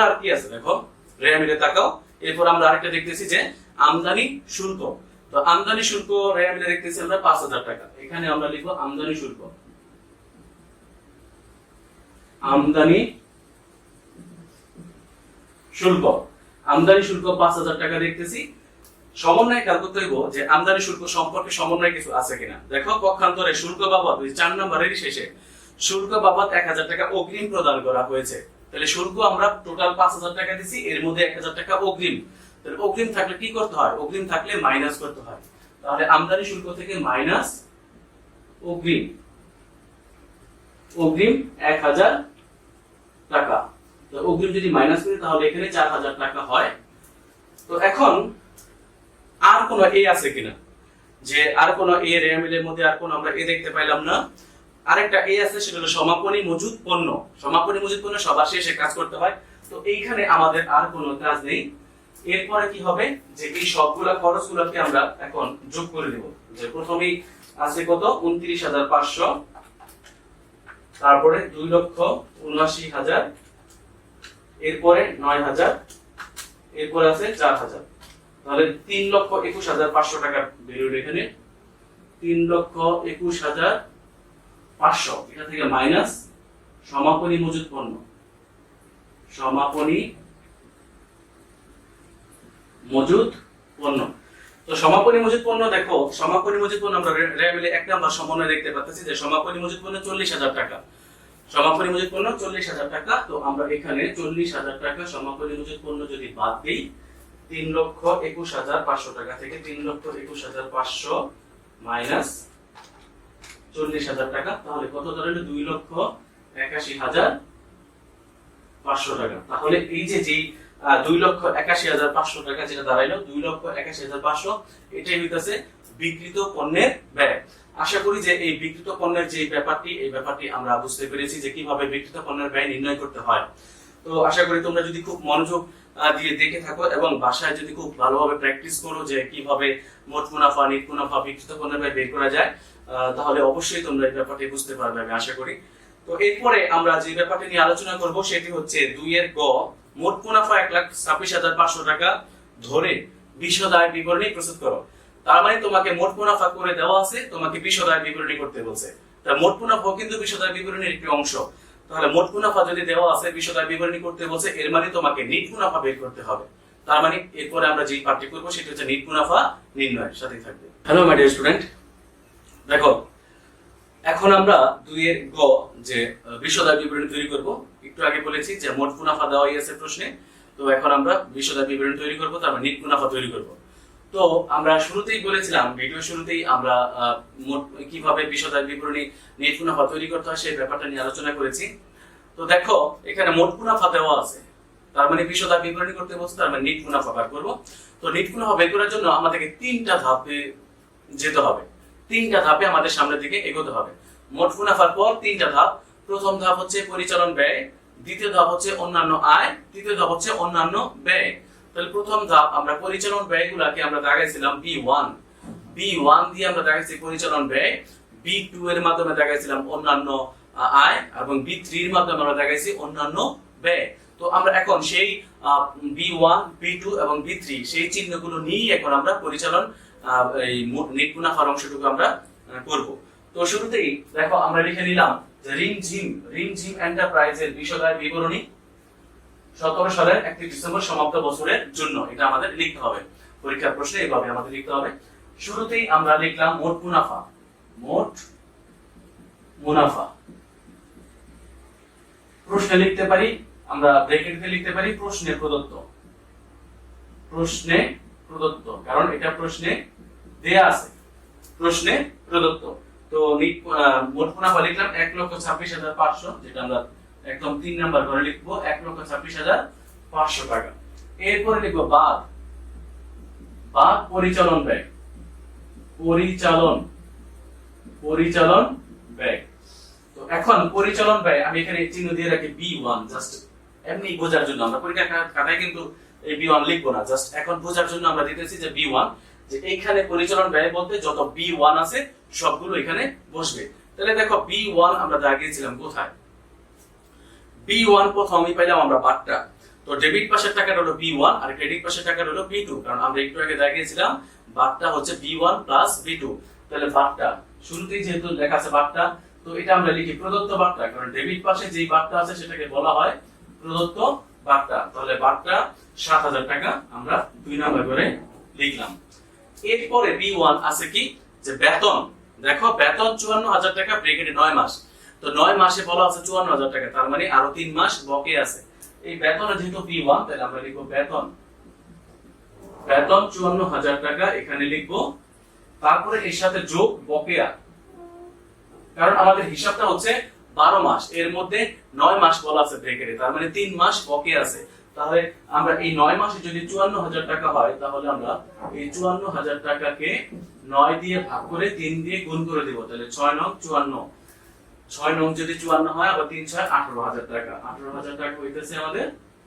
[SPEAKER 1] আর কি আছে দেখো, রেয়ামিলে তাকাও। এরপর আমরা আরেকটা দেখতেছি যে আমদানি শুল্ক। তো আমদানি শুল্ক রেয়ামিলে দেখতেছি আমরা 5000 টাকা। এখানে আমরা লিখব আমদানি শুল্ক, আমদানি শুল্ক 5000 টাকা দেখতেছি। সমন্বয় খেয়াল করতে হইব যে আমদানি শুল্ক সম্পর্কে সমন্বয় কিছু আছে কিনা। দেখো পক্ষান্তরে শুল্ক বাবদ 4 নম্বরের শেষে শুল্ক বাবদ 1000 টাকা অগ্রিম প্রদান করা হয়েছে। তাহলে শুল্ক আমরা টোটাল 5000 টাকা দিছি, এর মধ্যে 1000 টাকা অগ্রিম। তাহলে অগ্রিম থাকলে কি করতে হয়, অগ্রিম থাকলে মাইনাস করতে হয়। তাহলে আমদানি শুল্ক থেকে মাইনাস অগ্রিম 1000 টাকা। তো অগ্রিম যদি মাইনাস করি তাহলে এখানে 4000 টাকা হয়। তো এখন আর কোন এ আছে কিনা, যে আর কোন এ রেয়ামিলের মধ্যে আর কোন আমরা এ দেখতে পাইলাম না। আরেকটা এ আছে, সেটা হলো সমাপনী মজুদ পণ্য। সমাপনী মজুদ পণ্য সবার শেষে কাজ করতে হয়। তো এইখানে আমাদের আর কোনো কাজ নেই। এরপরে কি হবে, যে এই সবগুলা খরচগুলোকে আমরা এখন যোগ করে দেব। যে প্রথমেই আছে কত, 29,500, তারপরে 2,79,000, এরপরে 9,000, এরপরে আছে 4,000। তাহলে 3,21,500 টাকা বেরোলো এখানে। 3,21,500, এটা থেকে মাইনাস সমাপনী মজুদ পণ্য, সমাপনী মজুদ পণ্য। তো সমাপনী মজুদ পণ্য দেখো, সমাপনী মজুদ পণ্য আমরা রেয়ামিলে 1 নাম্বার সমন্বয় দেখতে পাচ্ছি যে সমাপনী মজুদ পণ্য 40,000 টাকা। সমাপনী মজুদ পণ্য 40,000 টাকা। তো আমরা এখানে 40,000 টাকা সমাপনী মজুদ পণ্য যদি বাদ দেই, 3,21,500 টাকা থেকে 3,21,500 মাইনাস 40,000 টাকা, তাহলে কত দাঁড়ালো, 2,81,500 টাকা। তাহলে এই যে 2,81,500 টাকা যেটা দাঁড়াইলো 2,81,500, এটাই হইতাছে বিক্রিত পণ্যের ব্যয়। আশা করি যে এই বিক্রিত পণ্যের যে ব্যাপারটি, এই ব্যাপারটি আমরা বুঝতে পেরেছি যে কিভাবে বিক্রিত পণ্যের ব্যয় নির্ণয় করতে হয়। তো আশা করি তোমরা যদি খুব মনোযোগ দিয়ে দেখে থাকো এবং বাসায় যদি খুব ভালোভাবে প্র্যাকটিস করো যে কিভাবে মোট মুনাফা, নিট মুনাফা, বিক্রিত পণ্যের ব্যয় বের করা যায়, তাহলে অবশ্যই তোমরা এই ব্যাপারটি বুঝতে পারবে, আমি আশা করি। তো এরপরে আমরা যে ব্যাপারটি নিয়ে আলোচনা করব সেটি হচ্ছে 2 এর গ, মোট মুনাফা 1,26,500 টাকা ধরে বিশদ আয় বিবরণী প্রস্তুত করো। তার মানে তোমাকে মোট মুনাফা করে দেওয়া আছে, তোমাকে বিশদ আয় বিবরণী করতে বলছে। তা মোট মুনাফা কিন্তু বিশদ আয় বিবরণীর একটি অংশ। তাহলে মোট মুনাফা যদি দেওয়া আছে বিশদায় বিবরণী করতে বলছে, এর মানে তোমাকে নিট মুনাফা বের করতে হবে। তার মানে এরপরে আমরা যে পার্টটি করব সেটা হচ্ছে নিট মুনাফা নির্ণয়ের সাথে থাকবে। হ্যালো মাই ডিয়ার স্টুডেন্ট, দেখো এখন আমরা 2 এর গ যে বিশদায় বিবরণী তৈরি করব। একটু আগে বলেছি যে মোট মুনাফা দেওয়াই আছে প্রশ্নে, তো এখন আমরা বিশদায় বিবরণী তৈরি করব, তারপর নিট মুনাফা তৈরি করব। তো আমরা শুরুতেই বলেছিলাম, ভিডিও শুরুতেই আমরা কিভাবে বিশদায় বিবরণী নিট মুনাফা তৈরি করতে হয় সেই ব্যাপারটা নিয়ে আলোচনা করেছি। তো দেখো এখানে মোট মুনাফা দেওয়া আছে, তার মানে বিশদায় বিবরণী করতে বলছে, তার মানে নিট মুনাফা বের করব। তো নিট মুনাফা বের করার জন্য আমাদেরকে 3টা ধাপে যেতে হবে, 3টা ধাপে আমাদের সামনের দিকে এগোতে হবে। মোট মুনাফার পর 3টা ধাপ। প্রথম ধাপ হচ্ছে পরিচালন ব্যয়, দ্বিতীয় ধাপ হচ্ছে অন্যান্য আয়, তৃতীয় ধাপ হচ্ছে অন্যান্য ব্যয়। তাহলে প্রথম ধাপ আমরা পরিচালন ব্যয়গুলোকে আমরা দেখাইছিলাম B1 দিয়ে আমরা দেখাইছি পরিচালন ব্যয়, B2 এর মাধ্যমে দেখাইছিলাম অন্যান্য আয়, এবং B3 এর মাধ্যমে আমরা দেখাইছি অন্যান্য ব্যয়। তো আমরা এখন সেই B1, B2 এবং B3 সেই চিহ্নগুলো নিয়ে এখন আমরা পরিচালন এই নিট মুনাফার অংশটুকু আমরা করব। তো শুরুতেই দেখো আমরা লিখে নিলাম যে রিমঝিম এন্টারপ্রাইজের বিশদায় বিবরণী 17 সালের 31 ডিসেম্বর সমাপ্ত বছরের জন্য, এটা আমাদের লিখতে হবে। পরীক্ষার প্রশ্নে এইভাবে আমাদের লিখতে হবে। শুরুতেই আমরা লিখলাম মোট মুনাফা। প্রশ্নে লিখতে পারি, আমরা ব্র্যাকেট দিয়ে লিখতে পারি প্রশ্নে প্রদত্ত, কারণ এটা প্রশ্নে দেয়া আছে, প্রশ্নে প্রদত্ত। তো মোট মুনাফা লিখলাম 1,26,500, যেটা আমরা একদম 3 নাম্বার করে লিখবো 1,26,500 টাকা। এরপরে লিখবো বাদ পরিচালন ব্যয়, পরিচালন ব্যয়। তো এখন পরিচালন ব্যয় আমি এখানে চিহ্ন দিয়ে রাখি B1, জাস্ট এমনি বোঝার জন্য। আমরা পরীক্ষা খাতায় কিন্তু এই B1 লিখবো না, জাস্ট এখন বোঝার জন্য আমরা দিতেছি যে B1, যে এইখানে পরিচালন ব্যয় বলতে যত B1 আছে সবগুলো এখানে বসবে। তাহলে দেখো B1 আমরা দাগিয়েছিলাম কোথায়? B1 প্রথমেই পাইলাম আমরা বারটা। তো ডেবিট পাশের টাকাটা হলো B1 আর ক্রেডিট পাশের টাকাটা হলো B2, কারণ আমরা একটু আগে দাগিয়েছিলাম বারটা হচ্ছে B1 প্লাস B2। তাহলে বারটা শুরুতেই যেহেতু লেখা আছে বারটা, তো এটা আমরা লিখি প্রদত্ত বারটা, কারণ ডেবিট পাশে যেই বারটা আছে সেটাকে বলা হয় প্রদত্ত বারটা। তাহলে বারটা 7,000 টাকা আমরা 2 নাম্বার করে লিখলাম। এরপরে B1 আছে কি, যে বেতন। দেখো বেতন 54,000 টাকা, ব্র্যাকেটে 9 মাস। তো 9 মাসে বলা আছে 54,000 টাকা, তার মানে আরো 3 মাস বকে আছে। এই বেতনে যেহেতু B1, তাহলে আমরা লিখবো বেতন 54,000 টাকা এখানে লিখবো। তারপরে এর সাথে যোগ বকেয়া, কারণ আমাদের হিসাবটা হচ্ছে 12 মাস, এর মধ্যে 9 মাস বলা আছে ব্র্যাকেটে, তার মানে 3 মাস বকে আছে। তাহলে আমরা এই 9 মাসে যদি 54,000 টাকা হয়, তাহলে আমরা এই 54,000 টাকাকে 9 দিয়ে ভাগ করে 3 দিয়ে গুণ করে দেব। তাহলে 6 নং 54, 6 নং যদি 54 হয়, আবার 3 6 18,000 টাকা, 18,000 টাকা হইতেছে আমাদের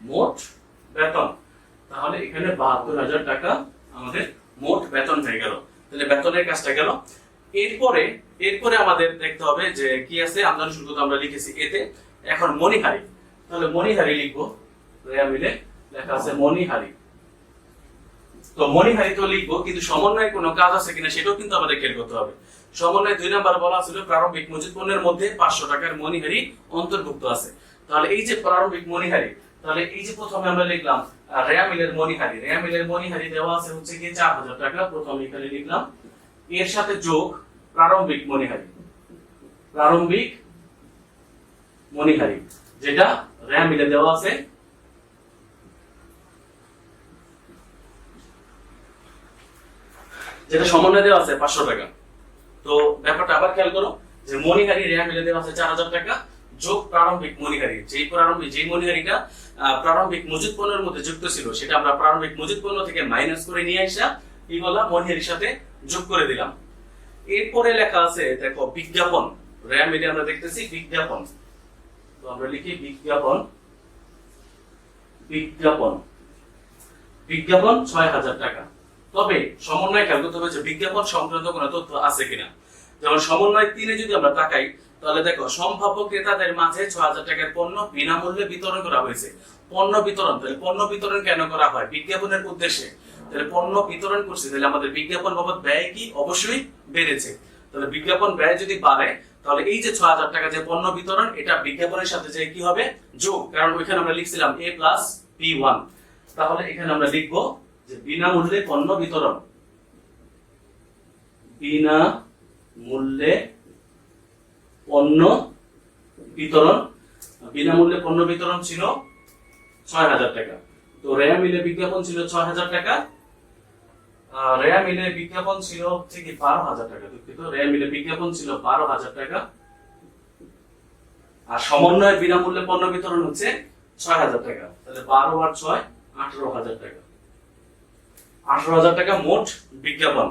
[SPEAKER 1] মোট বেতন। তাহলে এখানে 72,000 টাকা আমাদের মোট বেতন হয়ে গেল। তাহলে বেতনের কাজটা গেল। এরপরে আমাদের দেখতে হবে যে কি আছে, আমদানি শুল্ক তো আমরা লিখেছি এতে। এখন মণিহারি, তাহলে মণিহারি লিখবো, রেয়া মিলে লেখা আছে মণিহারি। তো মণিহারি তো লিখবো, কিন্তু সমন্বয়ে কোনো কাজ আছে কিনা সেটাও কিন্তু আমাদের খেয়াল করতে হবে। সমন্বয় 2 নাম্বার বলা ছিল প্রারম্ভিক মজুত পণ্যের মধ্যে 500 টাকার মণিহারি অন্তর্ভুক্ত আছে। তাহলে এই যে প্রারম্ভিক মণিহারি, তাহলে এই যে প্রথমে আমরা লিখলাম রেয়া মিলের মণিহারি দেওয়া আছে হচ্ছে কি 4,000 টাকা, প্রথমে এখানে লিখলাম। এর সাথে যোগ প্রারম্ভিক মণিহারি যেটা রেয়া মিলে দেওয়া আছে, যেটা সমন্বয় দেওয়া আছে 500 টাকা। তো ব্যাপারটা আবার খেয়াল করো যে মণিহারি রেয়া মিলে দেওয়া আছে 4,000 টাকা, যোগ প্রারম্ভিক মণিহারি, যেই মণিহারিটা প্রারম্ভিক মজুত পণ্যের মধ্যে যুক্ত ছিল, সেটা আমরা প্রারম্ভিক মজুত পণ্য থেকে মাইনাস করে নিয়ে আসা কি বললাম মণিহারির সাথে যোগ করে দিলাম। এরপরে লেখা আছে দেখো বিজ্ঞাপন, রেয়া মিলে আমরা দেখতেছি বিজ্ঞাপন। তো আমরা লিখি বিজ্ঞাপন 6,000 টাকা। তবে সমন্বয় খেয়াল করতে হবে যে বিজ্ঞাপন সংক্রান্ত কোনো তথ্য আছে কিনা। যেমন সমন্বয় 3 যদি আমরা তাকাই, তাহলে দেখো সম্ভাব্য ক্রেতাদের মাঝে 6,000 টাকার পণ্য বিনামূল্যে বিতরণ করা হয়েছে। পণ্য বিতরণ, তাহলে পণ্য বিতরণ কেন করা হয়? বিজ্ঞাপনের উদ্দেশ্যে। তাহলে পণ্য বিতরণ করছে, তাহলে আমাদের বিজ্ঞাপন বাবদ ব্যয় কি অবশ্যই বেড়েছে। তাহলে বিজ্ঞাপন ব্যয় যদি বাড়ে, তাহলে এই যে ৬০০০ টাকা যে পণ্য বিতরণ, এটা বিজ্ঞাপনের সাথে যে কি হবে যোগ, কারণ ওইখানে আমরা লিখছিলাম a প্লাস b1। তাহলে এখানে আমরা লিখবো যে বিনামূল্যে পণ্য বিতরণ, বিনামূল্যে পণ্য বিতরণ, বিনামূল্যে পণ্য বিতরণ ছিল ৬০০০ টাকা। তো রেয়া মিলে বিজ্ঞাপন ছিল ৬০০০ টাকা, রেয়া মিলে বিজ্ঞাপন ছিল হচ্ছে কি ১২,০০০ টাকা। দুঃখিত, রেয়া মিলে বিজ্ঞাপন ছিল ১২,০০০ টাকা, আর সমন্বয় বিনামূল্যে পণ্য বিতরণ হচ্ছে ৬০০০ টাকা। তাহলে ১২ আর ৬ ১৮,০০০ টাকা, ১৮,০০০ টাকা মোট বিজ্ঞাপন।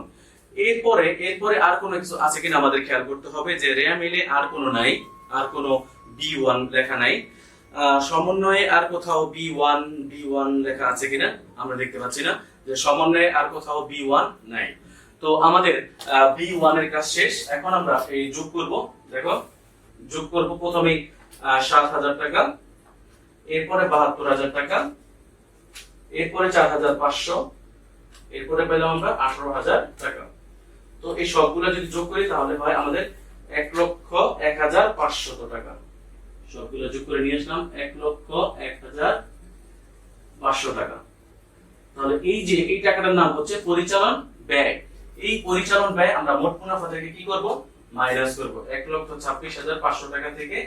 [SPEAKER 1] এরপরে আর কোনো কিছু আছে কিনা আমাদের খেয়াল করতে হবে, যে রেয়া মিলে আর কোনো নাই, আর কোনো B1 লেখা নাই। সমন্বয়ে আর কোথাও B1 লেখা আছে কিনা আমরা দেখতে পাচ্ছি না, যে সমন্বয়ে আর কোথাও B1 নাই। তো আমাদের B1 এর কাজ শেষ। এখন আমরা এই যোগ করব। দেখো, যোগ করব প্রথমেই ৭,০০০ টাকা, এরপরে ৭২,০০০ টাকা, এরপরে ৪,৫০০, এরপরে পেলাম আমরা ১৮,০০০ টাকা। তো এই সবগুলো যদি যোগ করি তাহলে হয় আমাদের ১,০১,৫০০ টাকা। সবগুলো যোগ করে নিয়ে আসলাম ১,০১,৫০০ টাকা। তাহলে এই যে এই টাকাটার নাম হচ্ছে পরিচালন ব্যয়। এই পরিচালন ব্যয় আমরা মোট মুনাফা থেকে কি করব, মাইনাস করব। ১,২৬,৫০০ টাকা থেকে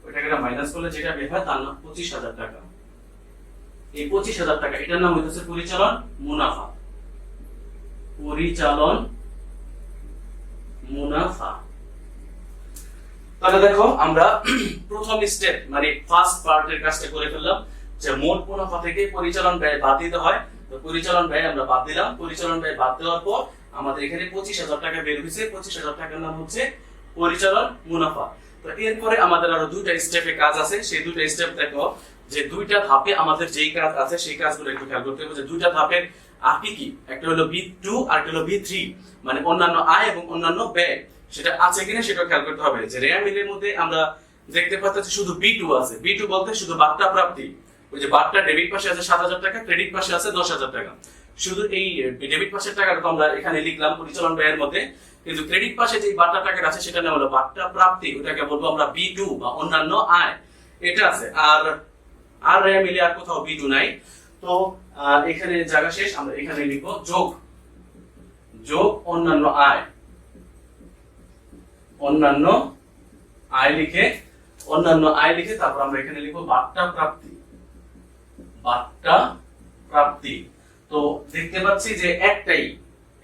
[SPEAKER 1] ওই টাকাটা মাইনাস করলে যেটা বের হয় তার নাম ২৫,০০০ টাকা। এই ২৫,০০০ টাকা এটার নাম হইতেছে পরিচালন মুনাফা, পরিচালন মুনাফা। তাহলে দেখো আমরা প্রথম স্টেপ মানে ফার্স্ট পার্টের কাজটা করে ফেললাম, যে মোট মুনাফা থেকে পরিচালন ব্যয় বাদ দিতে হয়। তো পরিচালন ব্যয় আমরা বাদ দিলাম। পরিচালন ব্যয় বাদ দেওয়ার পর আমাদের এখানে ২৫,০০০ টাকা বের হয়েছে। ২৫,০০০ টাকার নাম হচ্ছে পরিচালন মুনাফা। তো এরপরে আমাদের আরো দুইটা স্টেপে কাজ আছে। সেই দুইটা স্টেপ দেখো, যে দুইটা ধাপে আমাদের যেই কাজ আছে সেই কাজগুলো একটু খেয়াল করতে হবে। যে দুইটা ধাপের কি একটা হলো B2 আর একটা হলো B3, মানে অন্যান্য আয় এবং অন্যান্য ব্যয়, সেটা আছে কিনা সেটা খেয়াল করতে হবে। যে রেয়া মিলের মধ্যে আমরা দেখতে পাচ্ছি শুধু B2 আছে। B2 বলতে শুধু বার্তা প্রাপ্তি, ওই যে বার্তা ডেবিট পাশে আছে ৭,০০০ টাকা, ক্রেডিট পাশে আছে ১০,০০০ টাকা। শুধু এই ডেবিট পাশের টাকাটা তো আমরা এখানে লিখলাম পরিচালন ব্যয়ের মধ্যে, কিন্তু ক্রেডিট পাশে যে বার্তা টাকাটা আছে সেটা নাম হলো বার্তা প্রাপ্তি, ওটাকে বলবো আমরা B2 বা অন্যান্য আয়, এটা আছে। আর রেয়া মিলে আর কোথাও B2 নাই। তো এখানে জায়গা শেষ, আমরা এখানে লিখবো যোগ অন্যান্য আয়, অন্যান্য আয় লিখে তারপর আমরা এখানে লিখবো বার্তা প্রাপ্তি, বার্তা প্রাপ্তি। তো দেখতে পাচ্ছি যে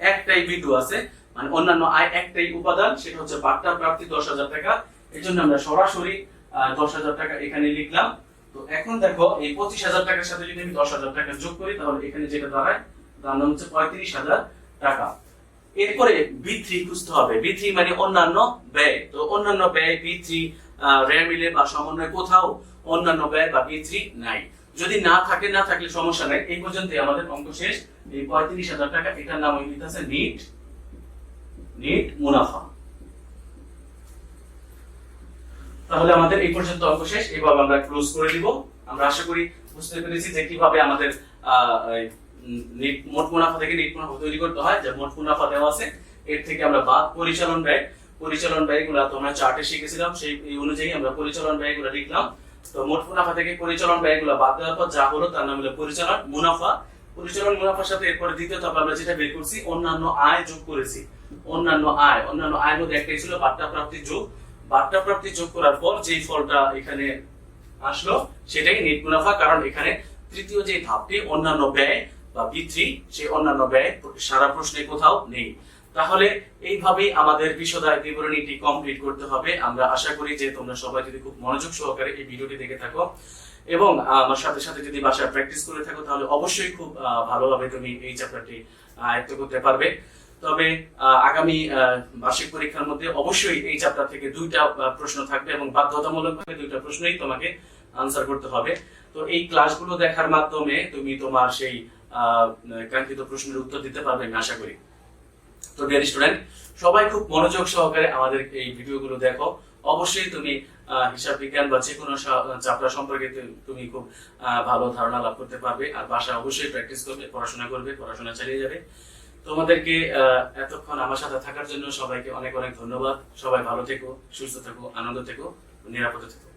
[SPEAKER 1] একটাই B2 আছে, মানে অন্যান্য আয় একটাই উপাদান, সেটা হচ্ছে বার্তা প্রাপ্তি ১০,০০০ টাকা। এই জন্য আমরা সরাসরি ১০,০০০ টাকা এখানে লিখলাম। তো এখন দেখো এই ২৫,০০০ টাকার সাথে যদি আমি ১০,০০০ টাকা যোগ করি তাহলে এখানে যেটা দাঁড়ায় তার নাম হচ্ছে ৩৫,০০০ টাকা। এরপরে B3 খুঁজতে হবে। B3 মানে অন্যান্য ব্যয়। তো অন্যান্য ব্যয় B3 রেয়া মিলে বা সমন্বয় কোথাও অন্যান্য ব্যয় বা B3 নাই। যদি না থাকলে সমস্যা নাই। এই পর্যন্ত আমাদের অঙ্ক শেষ। এই ৩৫,০০০ টাকা এটার নাম হইতাছে নিট মুনাফা। তাহলে আমাদের এই পর্যন্ত অঙ্ক শেষ। এভাবে আমরা ক্লোজ করে দিব। আমরা আশা করি বুঝতে পেরেছি যে কিভাবে আমাদের মোট মুনাফা থেকে নিট মুনাফা তৈরি করতে হয়। যে মোট মুনাফা দেওয়া আছে, এর থেকে আমরা বাদ পরিচালন ব্যয়গুলো তোমরা চার্টে শিখেছিলাম, সেই অনুযায়ী আমরা পরিচালন ব্যয়গুলো লিখলাম। তো মোট মুনাফা থেকে পরিচালন ব্যয়গুলো বাদ দেওয়ার পর যা হলো তার নাম হলো পরিচালন মুনাফা। পরিচালন মুনাফার সাথে এরপরে দ্বিতীয় ধাপে আমরা যেটা বের করছি অন্যান্য আয় যোগ করেছি। অন্যান্য আয়ের মধ্যে একটাই ছিল বার্তা প্রাপ্তি যোগ করার পর যেই ফলটা এখানে আসলো সেটাই নিট মুনাফা, কারণ এখানে তৃতীয় যে ধাপটি অন্যান্য ব্যয় বা B3, সেই অন্যান্য ব্যয় সারা প্রশ্নে কোথাও নেই। তাহলে এইভাবেই আমাদের বিশদায় বিবরণীটি কমপ্লিট করতে হবে। আমরা আশা করি যে তোমরা সবাই যদি খুব মনোযোগ সহকারে এই ভিডিওটি দেখে থাকো এবং আমার সাথে সাথে যদি বাসায় প্র্যাকটিস করে থাকো তাহলে অবশ্যই খুব ভালোভাবে তুমি এই চ্যাপ্টারটি আয়ত্ত করতে পারবে। তবে আগামী বার্ষিক পরীক্ষার মধ্যে অবশ্যই এই চ্যাপ্টার থেকে 2টা প্রশ্ন থাকবে এবং বাধ্যতামূলকভাবে 2টা প্রশ্নই তোমাকে আনসার করতে হবে। তো এই ক্লাসগুলো দেখার মাধ্যমে তুমি তোমার সেই কাঙ্ক্ষিত প্রশ্নের উত্তর দিতে পারবে আমি আশা করি। তো ডিয়ার স্টুডেন্ট, সবাই খুব মনোযোগ সহকারে আমাদের এই ভিডিওগুলো দেখো। অবশ্যই তুমি হিসাব বিজ্ঞান বা যে কোনো চ্যাপ্টার সম্পর্কে তুমি খুব ভালো ধারণা লাভ করতে পারবে। আর বাসায় অবশ্যই প্র্যাকটিস করবে, পড়াশোনা চালিয়ে যাবে। তোমাদেরকে এতক্ষণ আমার সাথে থাকার জন্য সবাইকে অনেক অনেক ধন্যবাদ। সবাই ভালো থেকো, সুস্থ থেকো, আনন্দ থেকো, নিরাপদে থেকো।